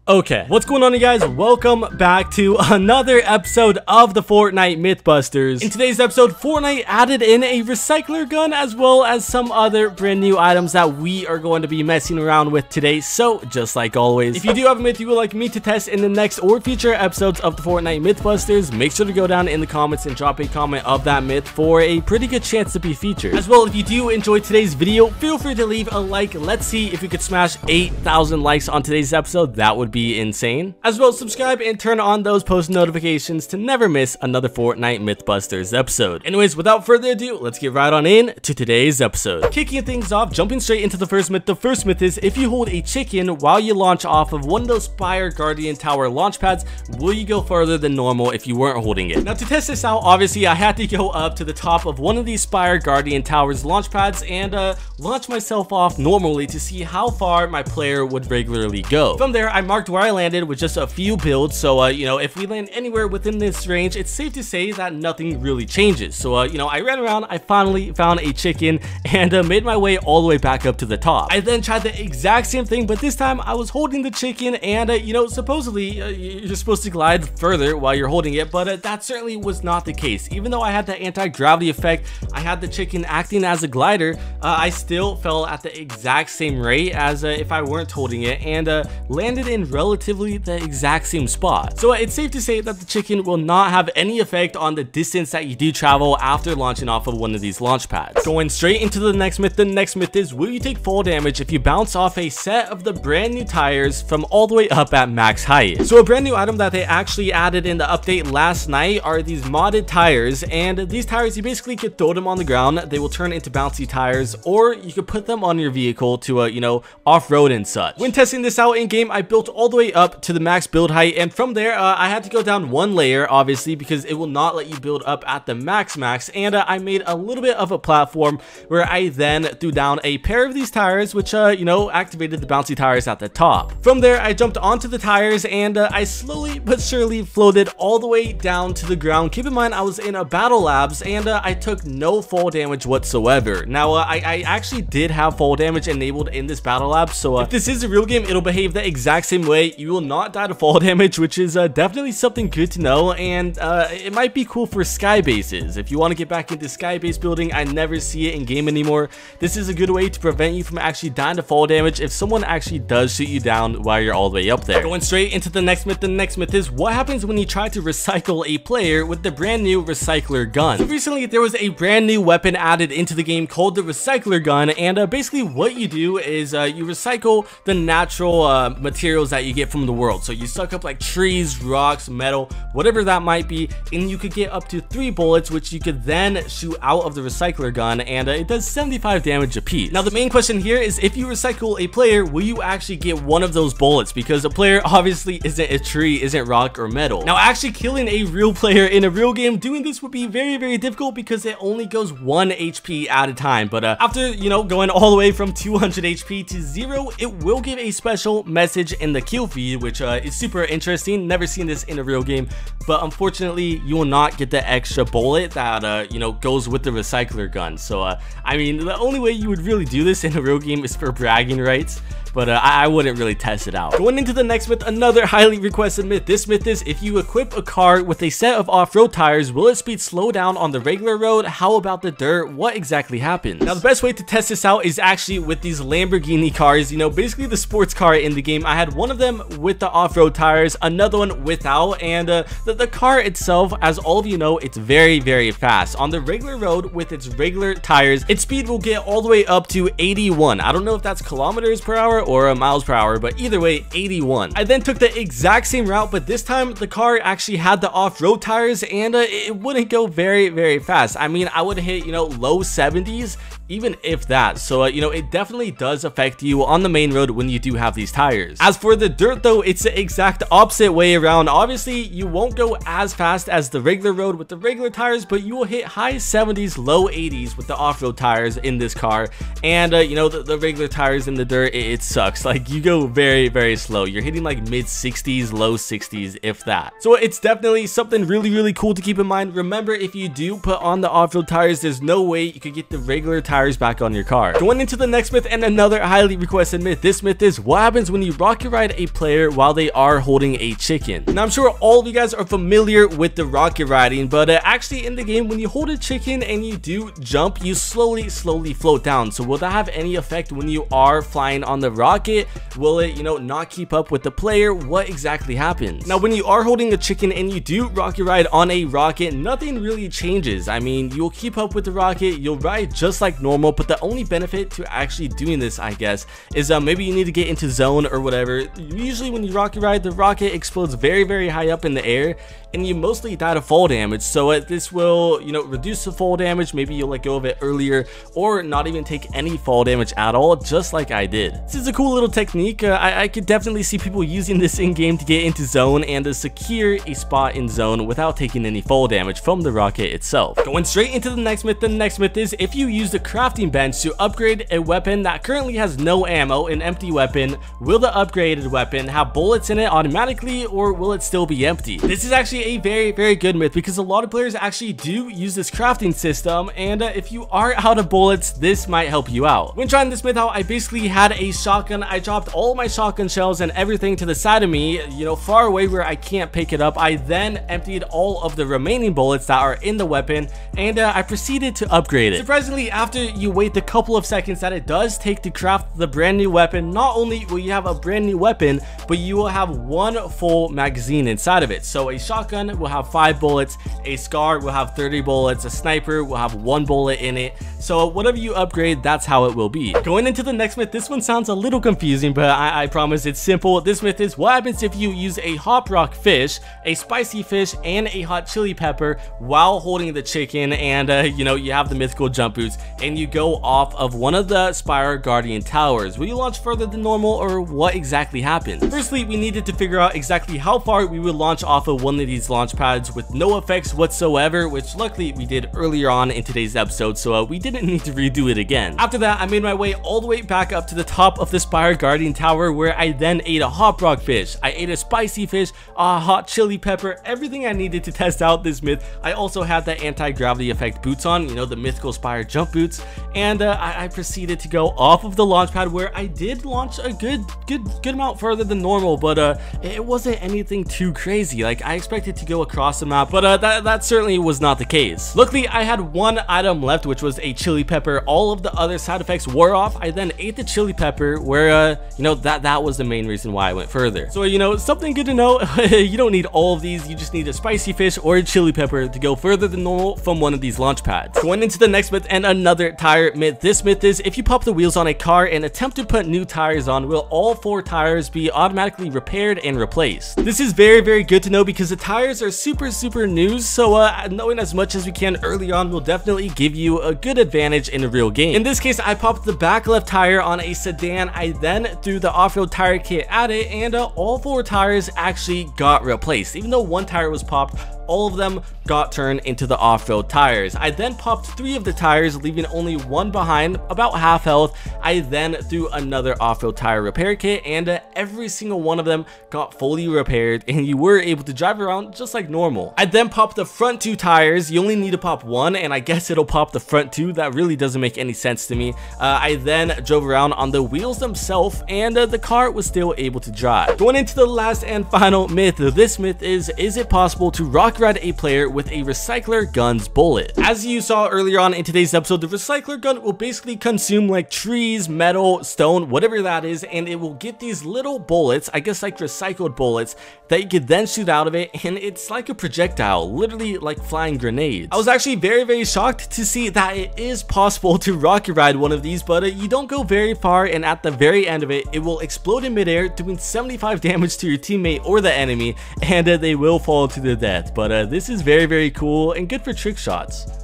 Okay, what's going on, you guys? Welcome back to another episode of the Fortnite Mythbusters. In today's episode, Fortnite added in a recycler gun as well as some other brand new items that we are going to be messing around with today. So, just like always, if you do have a myth you would like me to test in the next or future episodes of the Fortnite Mythbusters, make sure to go down in the comments and drop a comment of that myth for a pretty good chance to be featured. As well, if you do enjoy today's video, feel free to leave a like. Let's see if we could smash 8,000 likes on today's episode. That would be insane. As well, subscribe and turn on those post notifications to never miss another Fortnite Mythbusters episode. Anyways, without further ado, let's get right on in to today's episode. Kicking things off, jumping straight into the first myth. The first myth is, if you hold a chicken while you launch off of one of those Spire Guardian Tower launch pads, will you go further than normal if you weren't holding it? Now, to test this out, obviously I had to go up to the top of one of these Spire Guardian Towers launch pads and launch myself off normally to see how far my player would regularly go. From there, I marked where I landed with just a few builds, so you know, if we land anywhere within this range, it's safe to say that nothing really changes. So you know, I ran around, I finally found a chicken and made my way all the way back up to the top. I then tried the exact same thing, but this time I was holding the chicken and you know, supposedly you're supposed to glide further while you're holding it, but that certainly was not the case. Even though I had the anti-gravity effect, I had the chicken acting as a glider, I still fell at the exact same rate as if I weren't holding it, and landed in relatively the exact same spot. So it's safe to say that the chicken will not have any effect on the distance that you do travel after launching off of one of these launch pads. Going straight into the next myth. The next myth is, will you take fall damage if you bounce off a set of the brand new tires from all the way up at max height? So a brand new item that they actually added in the update last night are these modded tires, and these tires, you basically could throw them on the ground, they will turn into bouncy tires, or you could put them on your vehicle to you know, off-road and such. When testing this out in game, I built all the way up to the max build height, and from there I had to go down one layer, obviously, because it will not let you build up at the max, and I made a little bit of a platform where I then threw down a pair of these tires, which you know, activated the bouncy tires at the top. From there, I jumped onto the tires and I slowly but surely floated all the way down to the ground. Keep in mind, I was in a battle labs and I took no fall damage whatsoever. Now I actually did have fall damage enabled in this battle lab, so if this is a real game, it'll behave the exact same way. You will not die to fall damage, which is definitely something good to know, and it might be cool for sky bases. If you want to get back into sky base building, I never see it in game anymore. This is a good way to prevent you from actually dying to fall damage if someone actually does shoot you down while you're all the way up there. Going straight into the next myth. The next myth is, what happens when you try to recycle a player with the brand new recycler gun? So recently there was a brand new weapon added into the game called the recycler gun, and basically what you do is you recycle the natural materials that you get from the world. So you suck up like trees, rocks, metal, whatever that might be, and you could get up to 3 bullets, which you could then shoot out of the recycler gun, and it does 75 damage a piece. Now the main question here is, if you recycle a player, will you actually get one of those bullets? Because a player obviously isn't a tree, isn't rock or metal. Now actually killing a real player in a real game, doing this would be very, very difficult because it only goes 1 HP at a time. But after, you know, going all the way from 200 HP to 0, it will give a special message in the kill feed, which is super interesting. Never seen this in a real game, but unfortunately you will not get the extra bullet that you know, goes with the recycler gun. So I mean, the only way you would really do this in a real game is for bragging rights, but I wouldn't really test it out. Going into the next myth, another highly requested myth. This myth is, if you equip a car with a set of off-road tires, will its speed slow down on the regular road? How about the dirt? What exactly happens? Now the best way to test this out is actually with these Lamborghini cars, you know, basically the sports car in the game. I had one of them with the off-road tires, another one without, and the car itself, as all of you know, it's very, very fast. On the regular road with its regular tires, its speed will get all the way up to 81. I don't know if that's kilometers per hour or miles per hour, but either way, 81. I then took the exact same route, but this time the car actually had the off-road tires, and it wouldn't go very, very fast. I mean, I would hit, you know, low 70s, even if that. So you know, it definitely does affect you on the main road when you do have these tires. As for the dirt though, it's the exact opposite way around. Obviously you won't go as fast as the regular road with the regular tires, but you will hit high 70s, low 80s with the off-road tires in this car. And you know, the regular tires in the dirt, it's sucks. Like, you go very, very slow. You're hitting like mid 60s, low 60s, if that. So it's definitely something really, really cool to keep in mind. Remember, if you do put on the off-road tires, there's no way you could get the regular tires back on your car. Going into the next myth, and another highly requested myth. This myth is, what happens when you rocket ride a player while they are holding a chicken? Now, I'm sure all of you guys are familiar with the rocket riding, but actually in the game, when you hold a chicken and you do jump, you slowly float down. So will that have any effect when you are flying on the rocket? Will it, not keep up with the player? What exactly happens? Now, when you are holding a chicken and you do rocket ride on a rocket, nothing really changes. I mean, you'll keep up with the rocket, you'll ride just like normal, but the only benefit to actually doing this, I guess, is maybe you need to get into zone or whatever. Usually when you rocket ride, the rocket explodes very, very high up in the air, and you mostly die to fall damage. So this will, reduce the fall damage. Maybe you'll let go of it earlier, or not even take any fall damage at all, just like I did. This is a cool little technique. I could definitely see people using this in game to get into zone and to secure a spot in zone without taking any fall damage from the rocket itself. Going straight into the next myth. The next myth is, if you use the crafting bench to upgrade a weapon that currently has no ammo, an empty weapon, will the upgraded weapon have bullets in it automatically, or will it still be empty? This is actually a very, very good myth, because a lot of players actually do use this crafting system, and if you are out of bullets, this might help you out. When trying this myth out, I basically had a shotgun. I dropped all my shotgun shells and everything to the side of me, far away where I can't pick it up. I then emptied all of the remaining bullets that are in the weapon, and I proceeded to upgrade it. Surprisingly, after you wait the couple of seconds that it does take to craft the brand new weapon, not only will you have a brand new weapon, but you will have one full magazine inside of it. So a shotgun will have 5 bullets, a SCAR will have 30 bullets, a sniper will have 1 bullet in it. So whatever you upgrade, that's how it will be. Going into the next myth, this one sounds a little confusing, but I promise it's simple. This myth is, what happens if you use a hop rock fish, a spicy fish, and a hot chili pepper while holding the chicken, and you have the mythical jump boots, and you go off of one of the Spire Guardian towers? Will you launch further than normal, or what exactly happens? Firstly, we needed to figure out exactly how far we would launch off of one of these launch pads with no effects whatsoever, which luckily we did earlier on in today's episode, so we didn't need to redo it again. After that, I made my way all the way back up to the top of the Spire Guardian tower, where I then ate a hop rock fish, I ate a spicy fish, a hot chili pepper, everything I needed to test out this myth. I also had the anti-gravity effect boots on, the mythical Spire jump boots, and I proceeded to go off of the launch pad, where I did launch a good amount further than normal, but it wasn't anything too crazy. Like, I expected to go across the map, but that certainly was not the case. Luckily, I had one item left, which was a chili pepper. All of the other side effects wore off. I then ate the chili pepper, where that was the main reason why I went further. So something good to know. You don't need all of these, you just need a spicy fish or a chili pepper to go further than normal from one of these launch pads. Going into the next myth, and another tire myth. This myth is, if you pop the wheels on a car and attempt to put new tires on, will all 4 tires be automatically repaired and replaced? This is very, very good to know, because the tires are super new, so knowing as much as we can early on will definitely give you a good advantage in a real game. In this case, I popped the back left tire on a sedan. I then threw the off-road tire kit at it, and all 4 tires actually got replaced. Even though one tire was popped, all of them got turned into the off-road tires. I then popped 3 of the tires, leaving only 1 behind, about half health. I then threw another off-road tire repair kit, and every single one of them got fully repaired, and you were able to drive around just like normal. I then popped the front 2 tires. You only need to pop 1, and I guess it'll pop the front 2. That really doesn't make any sense to me. I then drove around on the wheels themselves, and the car was still able to drive. Going into the last and final myth. This myth is it possible to rock ride a player with a recycler gun's bullet? As you saw earlier on in today's episode, the recycler gun will basically consume like trees, metal, stone, whatever that is, and it will get these little bullets, I guess like recycled bullets, that you could then shoot out of it, and it's like a projectile, literally like flying grenades. I was actually very, very shocked to see that it is possible to rocket ride one of these, but you don't go very far, and at the very end of it, it will explode in midair, doing 75 damage to your teammate or the enemy, and they will fall to their death. But this is very, very cool and good for trick shots.